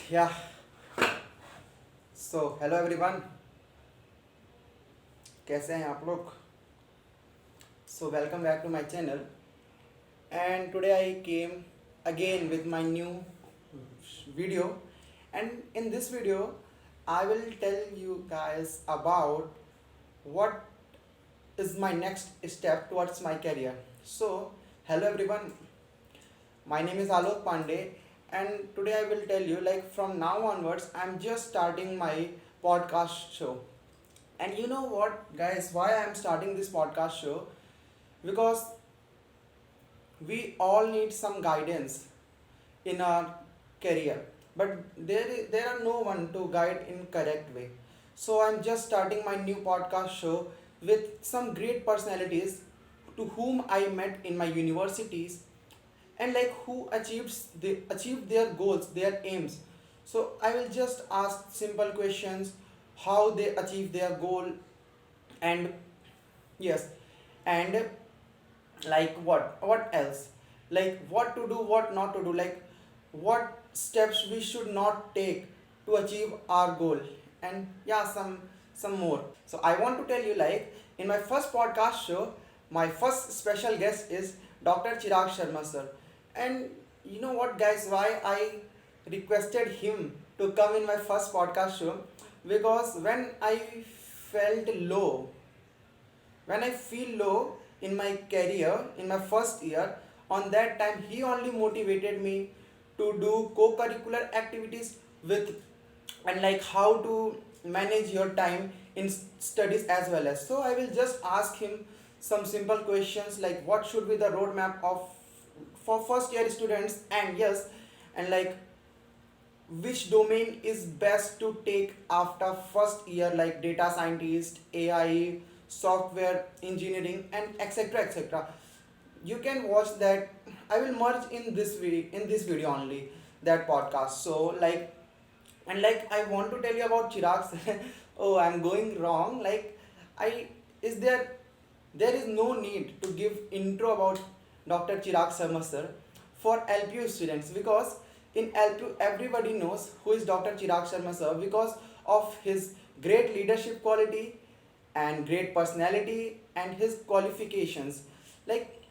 Yeah. So hello everyone. कैसे हैं आप लोग? So welcome back to my channel. And today I came again with my new video. And in this video, I will tell you guys about what is my next step towards my career. So hello everyone. My name is Alok Pandey, and today I will tell you like from now onwards I'm just starting my podcast show. And you know what guys, why I am starting this podcast show? Because we all need some guidance in our career, but there are no one to guide in correct way. So I'm just starting my new podcast show with some great personalities to whom I met in my universities, and like who achieved their goals, their aims. So I will just ask simple questions, how they achieve their goal, and yes, and like what else, like what to do, what not to do, like what steps we should not take to achieve our goal, and yeah, some more. So I want to tell you, like in my first podcast show, my first special guest is Dr. Chirag Sharma Sir. And you know what guys, why I requested him to come in my first podcast show? Because felt low when I feel low in my career in my first year, on that time he only motivated me to do co-curricular activities with, and like how to manage your time in studies as well as. So I will just ask him some simple questions like what should be the roadmap of for first year students, and yes, and like which domain is best to take after first year, like data scientist, AI, software engineering, and etc etc. You can watch that. I will merge in this video only, that podcast. So like, and like I want to tell you about Chirag. Oh, I'm going wrong. Like I is there is no need to give intro about Dr. Chirag Sharma Sir for LPU students, because in LPU everybody knows who is Dr. Chirag Sharma Sir because of his great leadership quality and great personality and his qualifications. Like,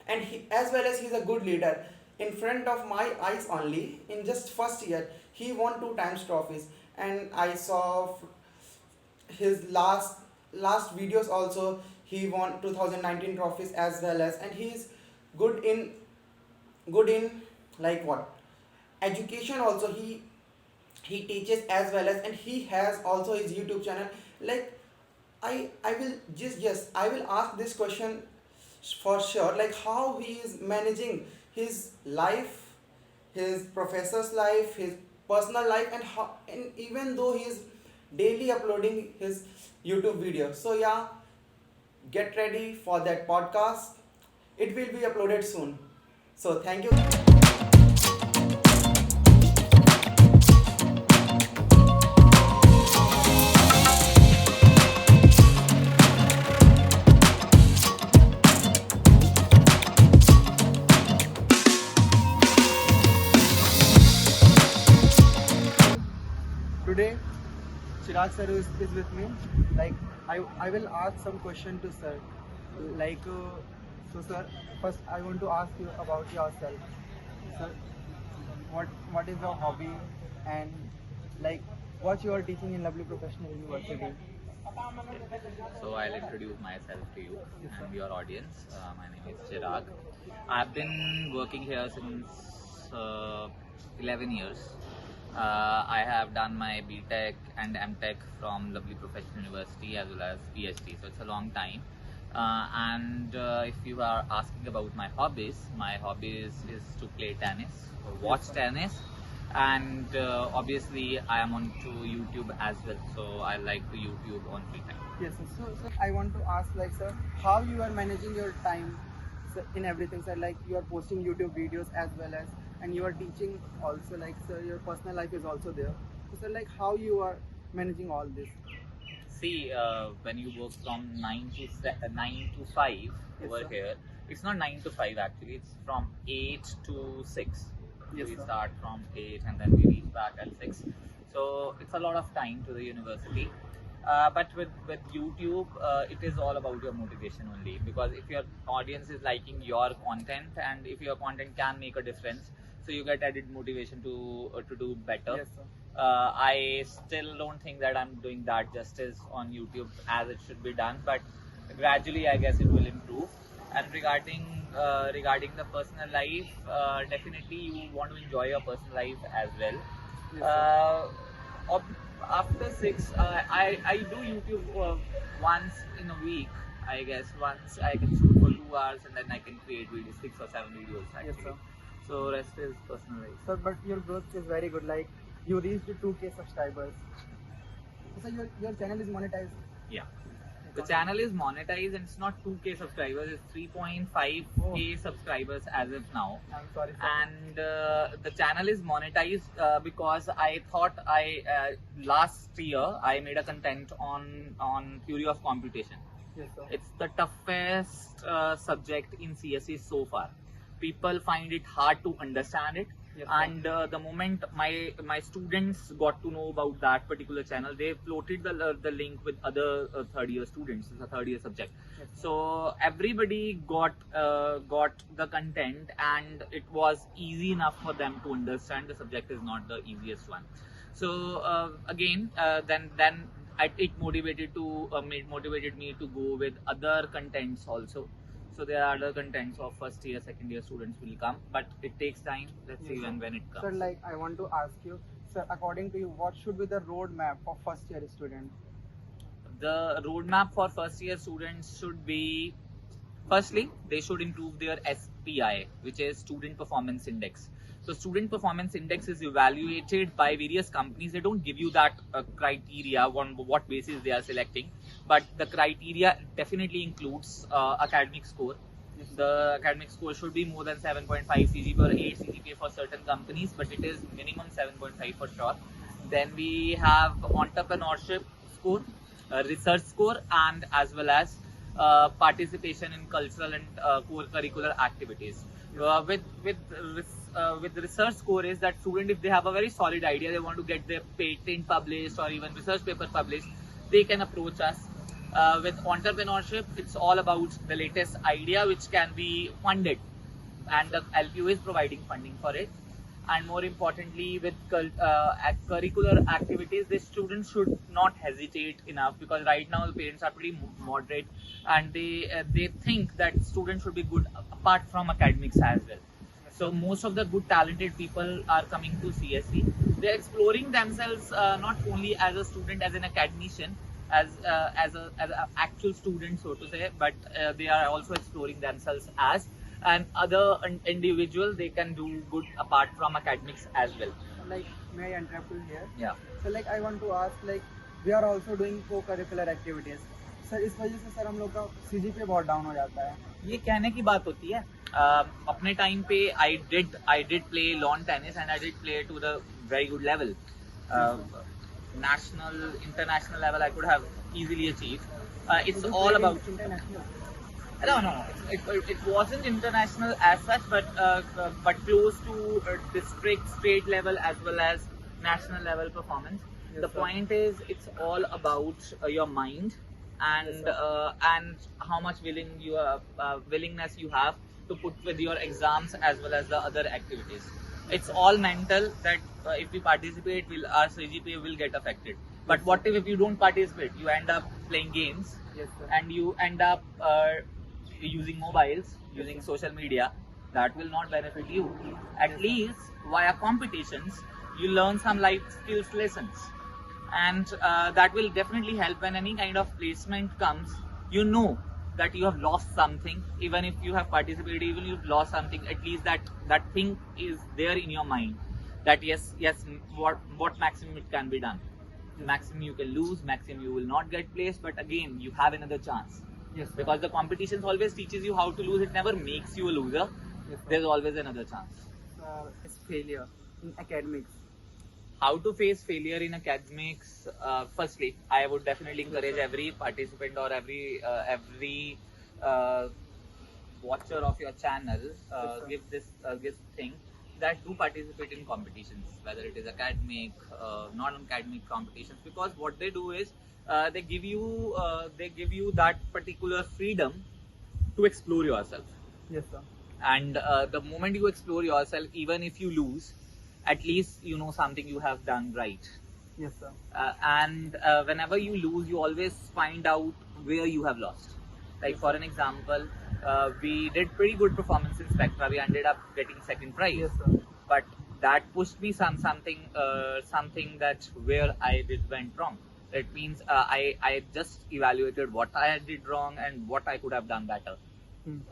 and he, as well as he's a good leader. In front of my eyes only, in just first year he won two times trophies, and I saw his last videos also. He won 2019 trophies as well as, and he's good in good in like what, education also. He teaches as well as, and he has also his YouTube channel. Like I will just, yes, I will ask this question for sure, like how he is managing his life, his professor's life, his personal life, and how, and even though he is daily uploading his YouTube video. So yeah, get ready for that podcast. It will be uploaded soon. So thank you. Today Chirag sir is with me. Like I will ask some question to sir. Like so sir, first I want to ask you about yourself. Sir, what is your hobby, and like what you are teaching in Lovely Professional University? So I'll introduce myself to you Yes sir. and your audience. My name is Chirag. I've been working here since 11 years. I have done my BTech and MTech from Lovely Professional University as well as PhD. So it's a long time. And if you are asking about my hobbies is to play tennis or watch tennis, and obviously I am on to YouTube as well, so I like to YouTube on free time. Yes sir. So I want to ask, like sir, how you are managing your time, sir, in everything, sir. Like you are posting YouTube videos as well as, and you are teaching also, like sir, your personal life is also there. So sir, like how you are managing all this? See, when you work from 9 to 5 Yes over sir. here, it's not 9 to 5 actually, it's from 8 to 6. We sir. start from 8 and then we reach back at 6. So it's a lot of time to the university. But with YouTube, it is all about your motivation only, because if your audience is liking your content and if your content can make a difference, so you get added motivation to do better. Yes, sir. I still don't think that I'm doing that justice on YouTube as it should be done, but gradually I guess it will improve. And regarding the personal life, definitely you want to enjoy your personal life as well. Yes, sir. After 6, I do YouTube once in a week. I guess once I can shoot for 2 hours and then I can create videos, 6 or 7 videos Yes, actually. sir. So rest is personal life. Sir, but your growth is very good. Like you reached 2K subscribers. So your channel is monetized. Yeah. The channel is monetized and it's not 2K subscribers, it's 3.5K subscribers as of now. I'm sorry, sir. And the channel is monetized because I thought last year I made a content on theory of computation. Yes, sir. It's the toughest subject in CSE so far. People find it hard to understand it. Yes, And the moment my students got to know about that particular channel, they floated the link with other third year students. It's a third year subject. Yes, sir. So everybody got the content, and it was easy enough for them to understand. The subject is not the easiest one. So then it motivated me to go with other contents also. So there are other contents of first year, second year students will come, but it takes time. Let's Yes, see sir. when it comes. Sir, like I want to ask you, sir, according to you, what should be the roadmap for first year student? The roadmap for first year students should be, firstly, they should improve their SPI, which is Student Performance Index. So Student Performance Index is evaluated by various companies. They don't give you that criteria on what basis they are selecting, but the criteria definitely includes academic score. Yes, sir. The academic score should be more than 7.5 CGPA or 8 CGPA for certain companies, but it is minimum 7.5 for sure. Then we have entrepreneurship score, research score, and as well as participation in cultural and core curricular activities. With research score is that student, if they have a very solid idea, they want to get their patent published or even research paper published, they can approach us. With entrepreneurship, it's all about the latest idea which can be funded, and the LPO is providing funding for it. And more importantly, with curricular activities, the students should not hesitate enough, because right now the parents are pretty moderate, and they think that students should be good apart from academics as well. So most of the good talented people are coming to CSE. They're exploring themselves not only as a student, as an academician, as a actual student, so to say, but they are also exploring themselves as an other individual. They can do good apart from academics as well. Like, may I interrupt you here? Yeah. So like I want to ask, like we are also doing co-curricular activities. Sir इस वजह से sir हम लोग का CGPA बहुत down हो जाता है. ये कहने की बात होती है. अपने टाइम पे I did play lawn tennis and I did play to the very good level. National, international level I could have easily achieved. It's So you all played in about. international. No. It wasn't international as such, but close to district, state level as well as national level performance. Yes, The sir. point is, it's all about your mind and Yes, and how much willingness you have to put with your exams as well as the other activities. It's all mental that if we participate, our CGPA will get affected. But Yes, what sir. if you don't participate? You end up playing games, Yes, sir. and you end up using mobiles, using social media. That will not benefit you. At Yes, sir. least via competitions, you learn some life skills lessons, and that will definitely help when any kind of placement comes. You know that you have lost something, even if you have participated, even if you've lost something, at least that thing is there in your mind, that yes, what maximum it can be done. Maximum you can lose, maximum you will not get placed, but again you have another chance, Yes, sir. because the competitions always teaches you how to lose. It never makes you a loser. Yes, sir. There's always another chance. It's failure in academics. How to face failure in academics? Firstly, I would definitely encourage every participant or every watcher of your channel, Yes, sir. give this thing. that do participate in competitions, whether it is academic, non-academic competitions, because what they do is they give you that particular freedom to explore yourself. Yes, sir. And the moment you explore yourself, even if you lose, at least you know something you have done right. Yes, sir. And whenever you lose, you always find out where you have lost. Like Yes, for sir. an example, we did pretty good performance in Spectra. We ended up getting second prize. Yes, sir. But that pushed me something that where I went wrong. It means I just evaluated what I did wrong and what I could have done better.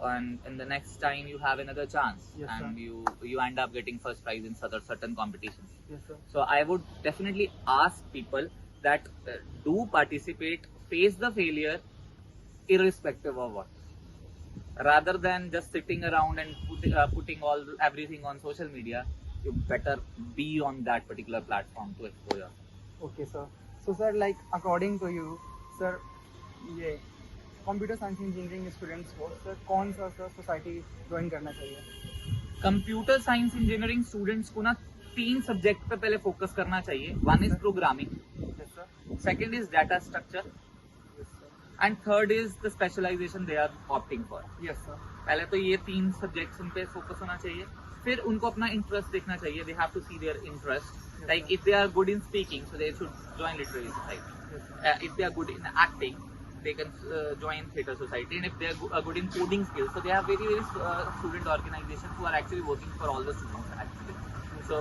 And in the next time you have another chance. Yes, and sir. you end up getting first prize in certain competitions. Yes, sir. So I would definitely ask people that do participate, face the failure irrespective of what, rather than just sitting around and putting everything on social media. You better be on that particular platform to explore yourself. Okay, sir. So, sir, like according to you, sir, ये computer science engineering students को sir कौन सा sir society join करना चाहिए? Computer science engineering students को ना 3 subject पे पहले फोकस करना चाहिए. One is programming, Yes, sir. Second is data structure, Yes, sir. And third is the specialisation they are opting for. Yes, sir. पहले तो ये 3 सब्जेक्ट्स उन पे फोकस होना चाहिए. फिर उनको अपना इंटरेस्ट देखना चाहिए. They have to see their interest. Like if they are good in speaking, so they should join literary society. Yes, sir. If they are good in acting, they can join theatre society. And if they are good in coding skills, so they have very student organizations who are actually working for all the students actually. So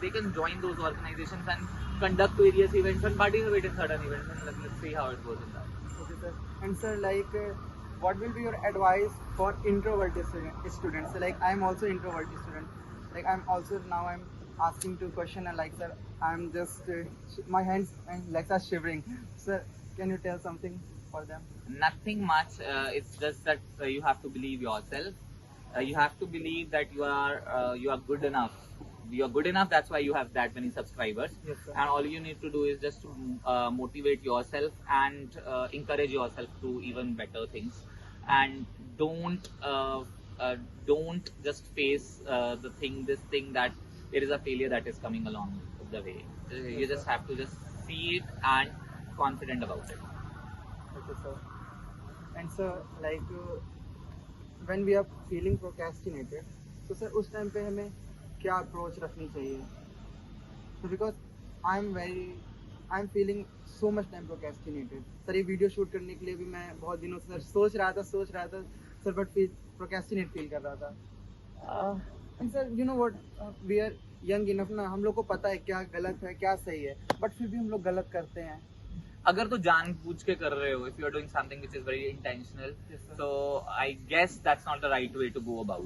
they can join those organizations and conduct various events and participate in certain events, and let's see how it goes in that. Okay, sir. And sir, like, what will be your advice for introverted students? So, like, I'm also introverted student. Like, I'm asking two questions, and like, sir, I'm just my hands and legs are shivering. Sir, can you tell something for them? Nothing much. It's just that you have to believe yourself. You have to believe that you are good enough. You are good enough. That's why you have that many subscribers. Yes, sir. And all you need to do is just to motivate yourself and encourage yourself to even better things. And don't just face this thing that there is a failure that is coming along the way. You just have to just see it and confident about it. Okay, sir. And sir, like, when we are feeling procrastinated, तो sir उस time पे हमें क्या approach रखनी चाहिए? So because I'm feeling so much time procrastinated. Sir ये video shoot करने के लिए भी मैं बहुत दिनों से सर सोच रहा था सर, बट procrastinate फील कर रहा था. And sir, you know what, we are young enough ना, हम लोग को पता है क्या गलत है क्या सही है, बट फिर भी हम लोग गलत करते हैं. अगर तो जानबूझ के कर रहे हो, if you are doing something which is very intentional, Yes, sir. so I guess that's not the right way to go about.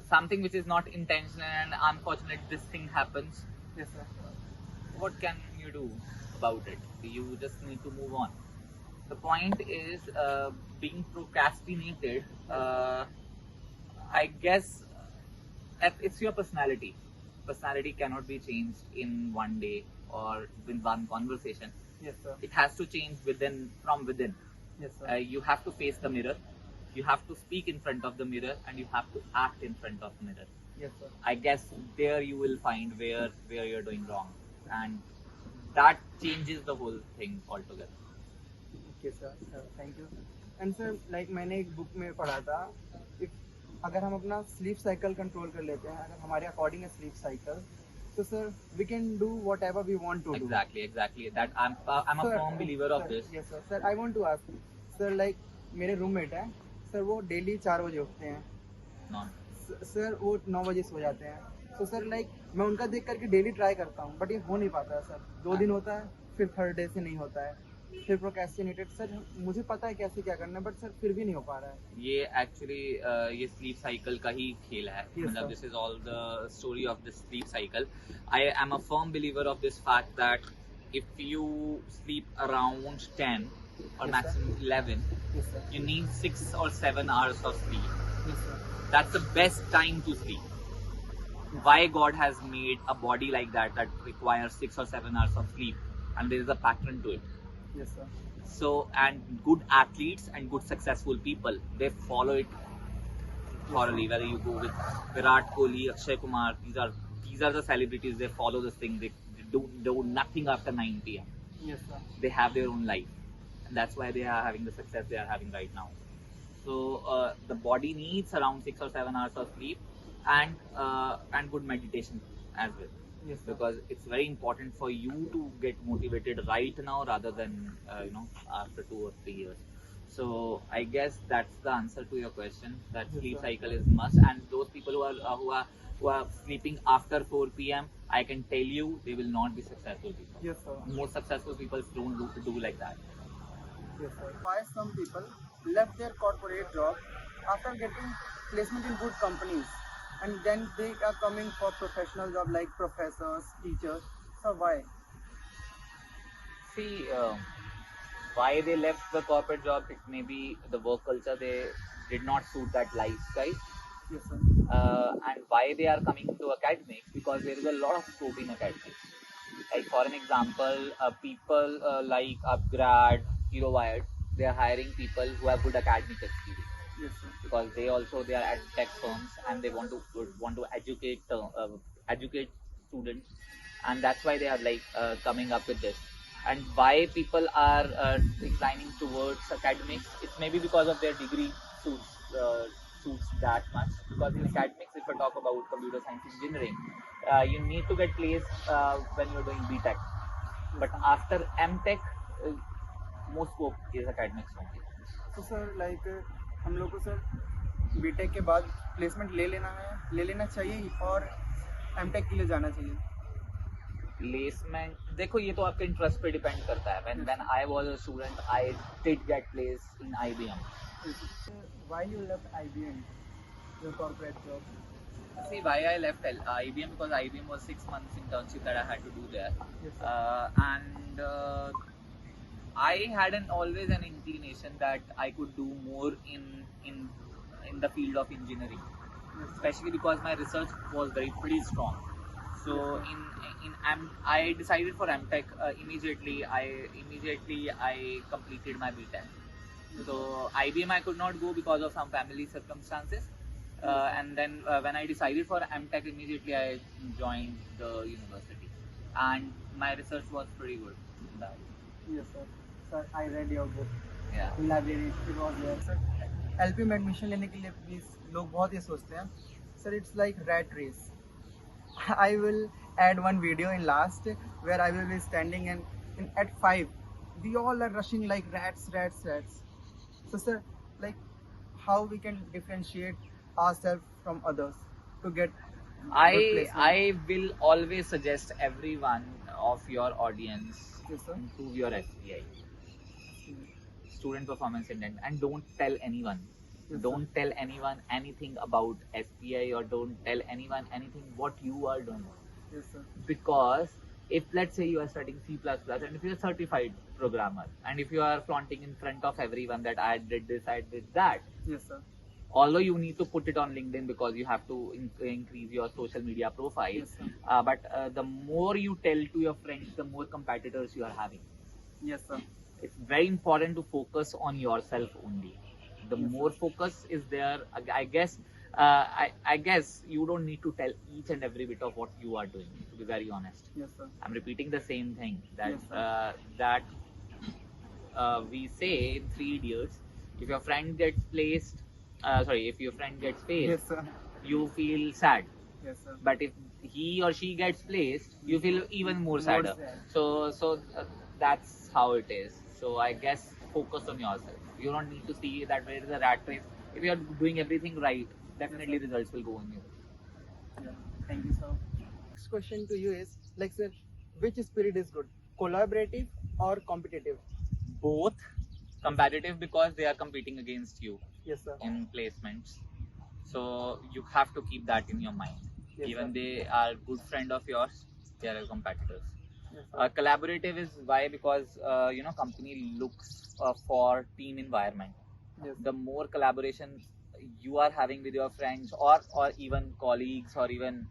Something which is not intentional and unfortunate, this thing happens. Yes, sir. What can you do about it? You just need to move on. The point is being procrastinated. I guess it's your personality. Personality cannot be changed in one day or in one conversation. Yes, sir. It has to change from within. Yes, sir. You have to face the mirror. You have to speak in front of the mirror, and you have to act in front of the mirror. Yes, sir. I guess there you will find where you're doing wrong, and that changes the whole thing altogether. Okay, sir. Thank you. And sir, like मैंने एक book में पढ़ा था, अगर हम अपना sleep cycle control कर लेते हैं, अगर हमारे अकॉर्डिंग है sleep cycle, so sir, we can do whatever we want to do. Exactly. That I'm a Sir, firm believer of sir, this. Yes, sir. Sir, I want to ask, sir, like मेरे roommate हैं, sir वो daily 4 बजे उठते हैं, No. Sir वो 9 बजे सो जाते हैं. तो सर लाइक मैं उनका देख करके डेली ट्राई करता हूँ, बट ये हो नहीं पाता है सर. 2 दिन होता है, फिर थर्ड डे से नहीं होता है, फिर प्रोक्रेस्टिनेटेड. सर मुझे पता है कैसे क्या करना है, बट सर फिर भी नहीं हो पा रहा है. ये एक्चुअली ये स्लीप साइकिल का ही खेल है. Yes, मतलब sir. This is all the story of this sleep cycle. I am a firm believer of this fact that if you sleep around 10 or Yes, maximum 11, Yes, sir. you need 6 or 7 hours of sleep. Yes, sir. That's the best time to sleep. Why God has made a body like that requires 6 or 7 hours of sleep, and there is a pattern to it. Yes, sir. So, and good athletes and good successful people, they follow it thoroughly. Whether you go with Virat Kohli, Akshay Kumar, these are the celebrities. They follow this thing. They do nothing after 9 p.m. Yes, sir. They have their own life, and that's why they are having the success they are having right now. So the body needs around 6 or 7 hours of sleep and good meditation as well. Yes, sir. Because it's very important for you to get motivated right now rather than after 2 or 3 years. So I guess that's the answer to your question. That Yes, sleep sir. cycle is must, and those people who are sleeping after 4 p.m. I can tell you they will not be successful people. Yes, sir. Most successful people don't do like that. Yes, sir. Why some people left their corporate job after getting placement in good companies, and then they are coming for professional job like professors, teachers. So why? See, why they left the corporate job, it may be the work culture, they did not suit that lifestyle. Yes, sir. And why they are coming to academics, because there is a lot of scope in academics. Like for an example, people like Upgrad, Hero Wired, they are hiring people who have good academic experience, Yes, sir. because they are at tech firms and they want to educate students, and that's why they are coming up with this. And why people are inclining towards academics, it's maybe because of their degree suits that much. Because in academics, if I talk about computer science engineering, you need to get placed when you're doing BTech, but after MTech, most scope is academics only. तो sir like हम लोग को sir BTech के बाद placement ले लेना चाहिए और एमटेक के लिए जाना चाहिए. प्लेसमेंट देखो, ये तो आपके इंटरेस्ट पे डिपेंड करता है. when I was a student, I did get placed in IBM. Why you left IBM, your corporate job? See, why I left IBM, because IBM was 6 months internship that I had to do there. Yes, And I had always an inclination that I could do more in the field of engineering, especially because my research was pretty strong. So I decided for MTech immediately. I completed my BTech. So IBM I could not go because of some family circumstances. And then when I decided for MTech, immediately I joined the university, and my research was pretty good in that. Yes, sir. Sir, I read your book. Yeah. In library, it was there. Sir, LP में admission लेने के लिए please लोग बहुत ये सोचते हैं. Sir, it's like rat race. I will add one video in last where I will be standing and at 5 we all are rushing like rats. So sir, like how we can differentiate ourselves from others to get good placement? I will always suggest everyone of your audience, Yes, sir. improve your SPI, student performance index, and don't tell anyone. Yes, Don't tell anyone anything about SPI, or don't tell anyone anything what you are doing. Yes, sir. Because if let's say you are studying C++, and if you're a certified programmer, and if you are flaunting in front of everyone that I did this, I did that, Yes, sir. although you need to put it on LinkedIn because you have to increase your social media profile, Yes, sir. but the more you tell to your friends, the more competitors you are having. Yes, sir. It's very important to focus on yourself only. The Yes, more focus is there, I guess you don't need to tell each and every bit of what you are doing, to be very honest. Yes, sir. I'm repeating the same thing that Yes, sir. we say in Three Idiots. If your friend gets placed, if your friend gets faced, Yes, sir. you feel sad. Yes, sir. But if he or she gets placed, you feel even more sadder. sad. So that's how it is. So I guess focus on yourself. You don't need to see that where is a rat race. If you are doing everything right, definitely results will go on you. Yeah. Thank you, sir. Next question to you is like, sir, which spirit is good, collaborative or competitive? Both. Competitive because they are competing against you Yes, sir. in placements. So you have to keep that in your mind. Yes, Even sir. they are good friend of yours, they are competitors. Yes, sir. Collaborative is why, because company looks for team environment. Yes. The more collaboration you are having with your friends, or even colleagues, or even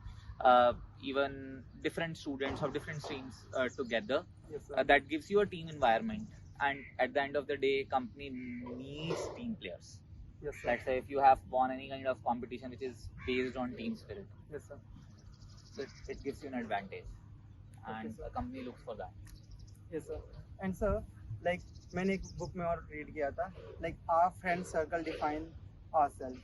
different students of different streams together, Yes, sir. that gives you a team environment. And at the end of the day, company needs team players. Yes, sir. Let's say if you have won any kind of competition which is based on team spirit, Yes, sir. so it gives you an advantage, and sir. a company looks for that. Yes, sir. And sir, like मैंने एक book में और read किया था, like our friend circle define ourselves.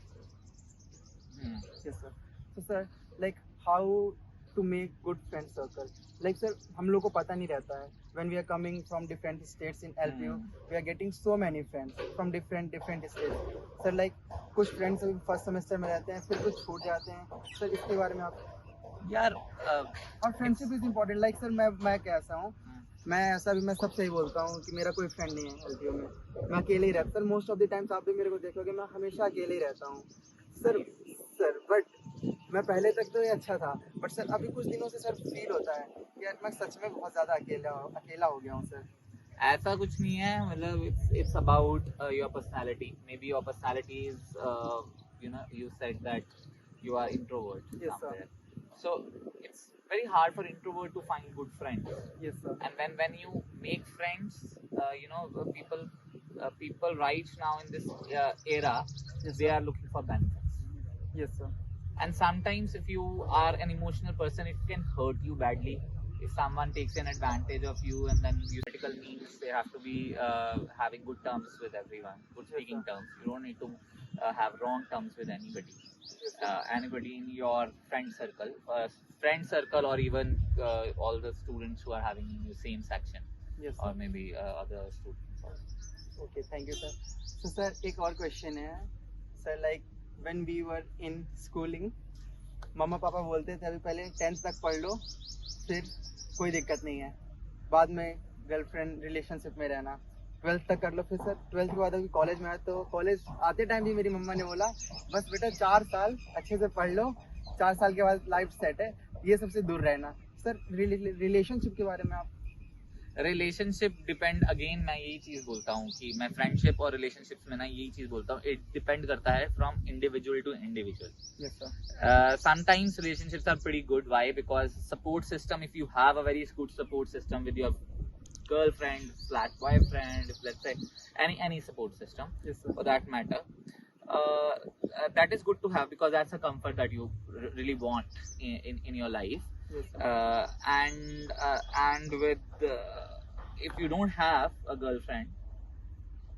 Yes, sir. So sir, like how to make good friend circle? Like sir, हम लोग को पता नहीं रहता है. When we are coming from different states in LPU, we are getting so many friends from different states. Sir, like कुछ friends first semester में रहते हैं, फिर कुछ छूट जाते हैं. Sir, इसके बारे में आप यार और friendship is important. Like sir मैं कैसा हूँ, मैं ऐसा भी मैं सबसे ही बोलता हूँ कि मेरा कोई फ्रेंड नहीं है एलपीयू में, मैं अकेले ही रहता. Sir most of the times आप भी मेरे को देखोगे मैं हमेशा अकेले ही रहता हूँ सर. बट मैं पहले तक तो ये अच्छा था, बट सर अभी कुछ दिनों से सर फील होता है कि यार मैं सच में बहुत ज़्यादा अकेला हो गया हूँ सर. ऐसा कुछ नहीं है, मतलब it's about your personality. Maybe your personality is you said that you are introvert. Yes, sir. somewhere. So it's very hard for introvert to find good friends. Yes, sir. And when you make friends, people right now in this era, Yes, they sir. are looking for benefits. Yes, sir. And sometimes if you are an emotional person, it can hurt you badly. If someone takes an advantage of you, and then critical means they have to be having good terms with everyone, good speaking terms. You don't need to have wrong terms with anybody. Anybody in your friend circle, or even all the students who are having in the same section. Yes, Or sir. maybe other students also. Okay, thank you, sir. So, sir, एक और question है, sir, like when we were in schooling, मम्मा पापा बोलते थे अभी पहले 10th तक पढ़ लो, फिर कोई दिक्कत नहीं है, बाद में गर्लफ्रेंड रिलेशनशिप में रहना, 12th तक कर लो. फिर सर 12th के बाद अभी कॉलेज में आया, तो कॉलेज आते टाइम भी मेरी मम्मा ने बोला बस बेटा 4 साल अच्छे से पढ़ लो, 4 साल के बाद लाइफ सेट है, ये सबसे दूर रहना. सर रिलेशनशिप के बारे में आप रिलेशनशिप डिपेंड, अगेन मैं यही चीज बोलता हूँ कि मैं फ्रेंडशिप और रिलेशनशिप्स में ना यही चीज बोलता हूँ, इट डिपेंड करता है from individual to individual. Yes, sir. Sometimes relationships are pretty good. Why? Because support system, if you have a very good support system with your girlfriend / boyfriend, let's say any support system, Yes, sir. for that matter, that is good to have, because that's a comfort that you really want in your life. Yes, sir. And with if you don't have a girlfriend,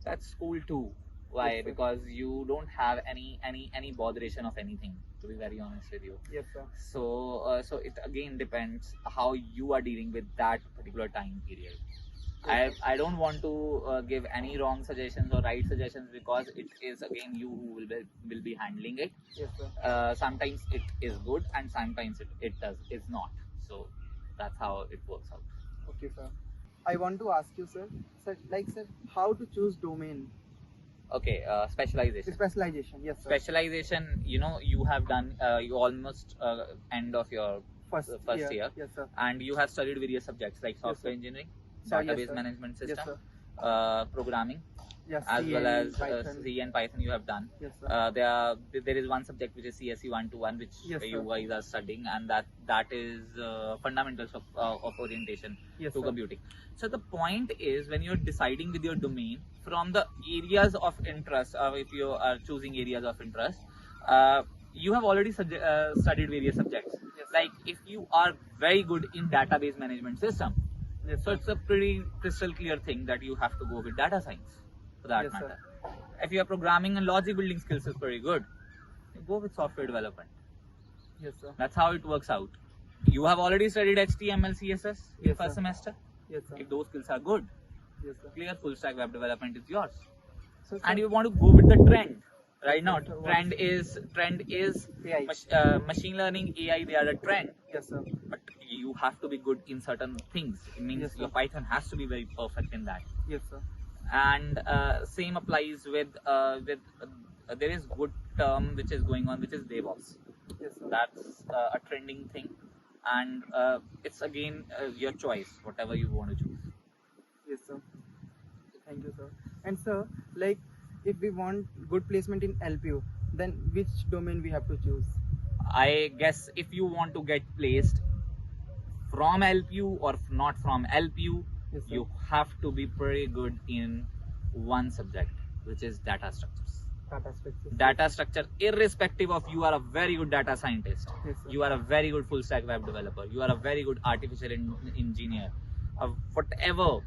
that's cool too. Why? Yes, sir. Because you don't have any botheration of anything, to be very honest with you. Yes, sir. So it again depends how you are dealing with that particular time period. I don't want to give any wrong suggestions or right suggestions, because it is again you who will be handling it. Yes, sir. Sometimes it is good, and sometimes it's not. So that's how it works out. Okay, sir. I want to ask you, sir, sir, how to choose domain? Okay, specialization. Specialization, yes, sir. Specialization, you have done you almost end of your first year, Yes, sir. and you have studied various subjects like software engineering, Sir, yes, database sir. management Yes, system, sir. programming, Yes, as C well and as Python. C and Python you have done. Yes, sir. There is one subject which is CSE 121, which Yes, you sir. guys are studying, and that is fundamentals of orientation Yes, to sir. computing. So the point is, when you're deciding with your domain from the areas of interest, if you are choosing areas of interest, you have already studied various subjects. Yes, sir. Like if you are very good in database management system, Yes, so sir. it's a pretty crystal clear thing that you have to go with data science, for that Yes, sir. matter. If your programming and logic building skills is pretty good, you go with software development. Yes, sir. That's how it works out. You have already studied HTML, CSS in Yes, first sir. semester. Yes, sir. If those skills are good, Yes, sir. clear full stack web development is yours. So, And sir, you want to go with the trend. Right now, Sir, what trend is AI. machine learning, AI. They are a trend. Yes, sir. But you have to be good in certain things. It means Yes, sir. your Python has to be very perfect in that. Yes, sir. And same applies with there is good term which is going on, which is DevOps. Yes, sir. That's a trending thing, and it's again your choice, whatever you want to choose. Yes, sir. Thank you, sir. And sir, like if we want good placement in LPU, then which domain we have to choose? I guess if you want to get placed from LPU or not from LPU, Yes, sir. you have to be pretty good in one subject, which is data structures. Data structure. Data structure, irrespective of you are a very good data scientist, Yes, sir. you are a very good full stack web developer, you are a very good artificial engineer, whatever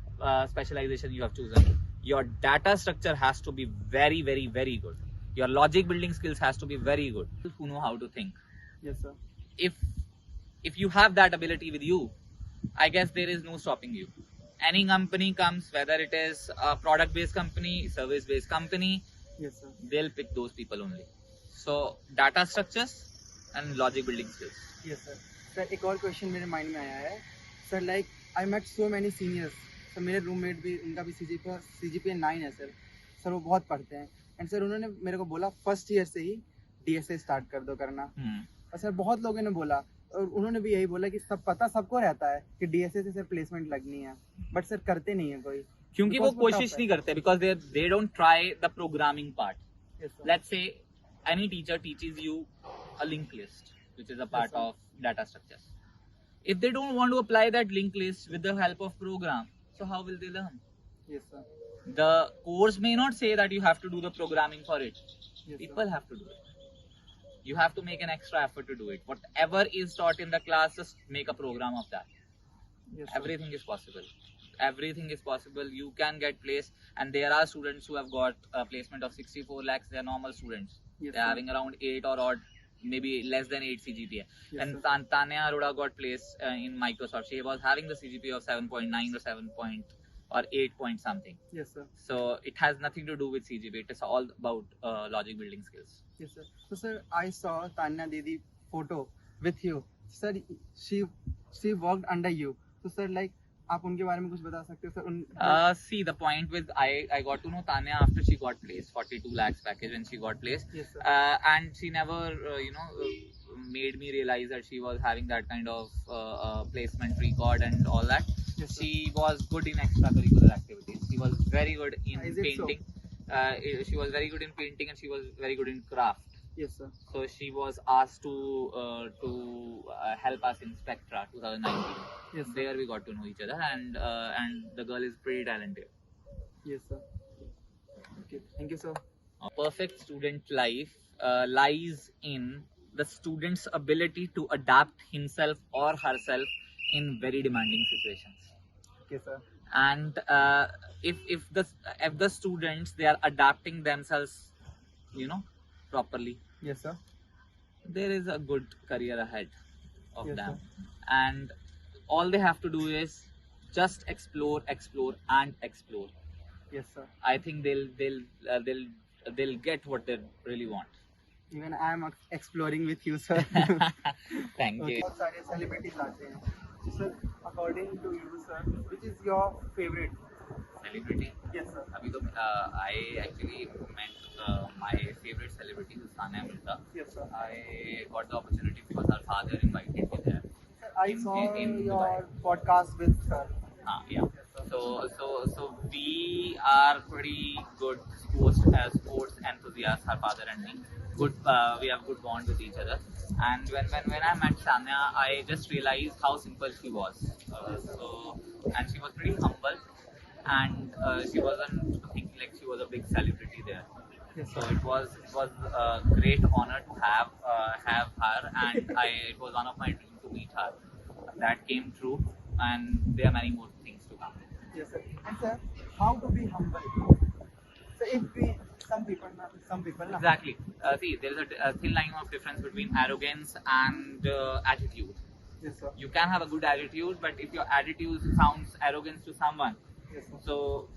specialization you have chosen, your data structure has to be very, very, very good. Your logic building skills has to be very good. Who know how to think. Yes, sir. If you have that ability with you, I guess there is no stopping you. Any company comes, whether it is a product based company, service based company, Yes, sir. they'll pick those people only. So data structures and logic building skills. Yes, sir. Sir एक और question मेरे mind में आया है sir. Like I met so many seniors sir. मेरे roommate भी, उनका भी CGPA 9 है सर. सर वो बहुत पढ़ते हैं एंड सर उन्होंने मेरे को बोला फर्स्ट ईयर से ही DSA स्टार्ट कर दो करना. और सर बहुत लोगों ने बोला और उन्होंने भी यही बोला कि सब पता सबको रहता है कि DSA से सर प्लेसमेंट लगनी है, बट सर करते नहीं है कोई. क्योंकि वो कोशिश नहीं करते, because they don't try the programming part. Yes, sir. Let's say any teacher teaches you a linked list, which is a part Yes, sir. of data structures. If they don't want to apply that linked list with the help of program, so how will they learn? Yes, sir. The course may not say that you have to do the programming for it. Yes, People have to do it. You have to make an extra effort to do it. Whatever is taught in the class, just make a program of that. Yes, sir. Everything is possible. Everything is possible. You can get placed, and there are students who have got a placement of 64 lakhs. They are normal students. Yes, They are sir. having around 8 or odd, maybe less than 8 CGPA. Yes, And sir. Tanya Arora got placed in Microsoft. She was having the CGPA of 7.9 or 7 point or 8 point something. Yes, sir. So it has nothing to do with CGPA. It is all about logic building skills. Yes, sir. So, sir, I saw Tanya Didi photo with you. Sir, she worked under you. So, sir, like, आप उनके बारे में कुछ बता सकते हो sir? See, the point with I got to know Tanya after she got placed, 42 lakhs package when she got placed. Yes, sir. And she never, made me realize that she was having that kind of placement record and all that. Yes, sir. She was good in extracurricular activities. She was very good in Is it so? painting. She was very good in painting and she was very good in craft. Yes, sir. So she was asked to help us in Spectra 2019. Yes, sir. There we got to know each other, and the girl is pretty talented. Yes, sir. Okay, thank you, sir. A perfect student life lies in the student's ability to adapt himself or herself in very demanding situations. Okay, sir. And if the students, they are adapting themselves, properly, Yes, sir. there is a good career ahead of Yes, them. And all they have to do is just explore and explore. Yes, sir. I think they'll get what they really want. Even I am exploring with you, sir. Thank you. बहुत सारे celebrities आते हैं. So, sir, according to you, sir, which is your favorite? Celebrity. Yes, sir. अभी तो I actually met my favorite celebrity is Tanya Mirza. Yes, sir. I got the opportunity because her father invited me there. Sir, I saw in your podcast with sir. Yeah. Yes, sir. So we are pretty good sports enthusiasts, her father and me. Good, we have good bond with each other. And when I met Tanya, I just realized how simple she was. And she was pretty humble, and she wasn't thinking like she was a big celebrity there. Yes, So sir. it was a great honor to have her, and it was one of my dreams to meet her. That came true, and there are many more things to come. Yes, sir. And sir, how to be humble? So if we, some people, na. Exactly. See, there is a thin line of difference between arrogance and attitude. Yes, sir. You can have a good attitude, but if your attitude sounds arrogance to someone, Yes, sir. so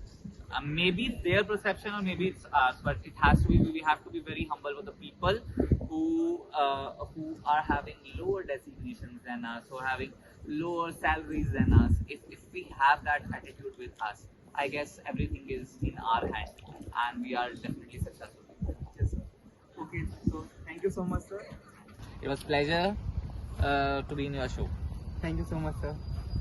maybe it's their perception or maybe it's us, but it has to be. We have to be very humble with the people who are having lower designations than us, who are having lower salaries than us. If we have that attitude with us, I guess everything is in our hand, and we are definitely successful. Yes, sir. Okay, so thank you so much, sir. It was pleasure to be in your show. Thank you so much, sir.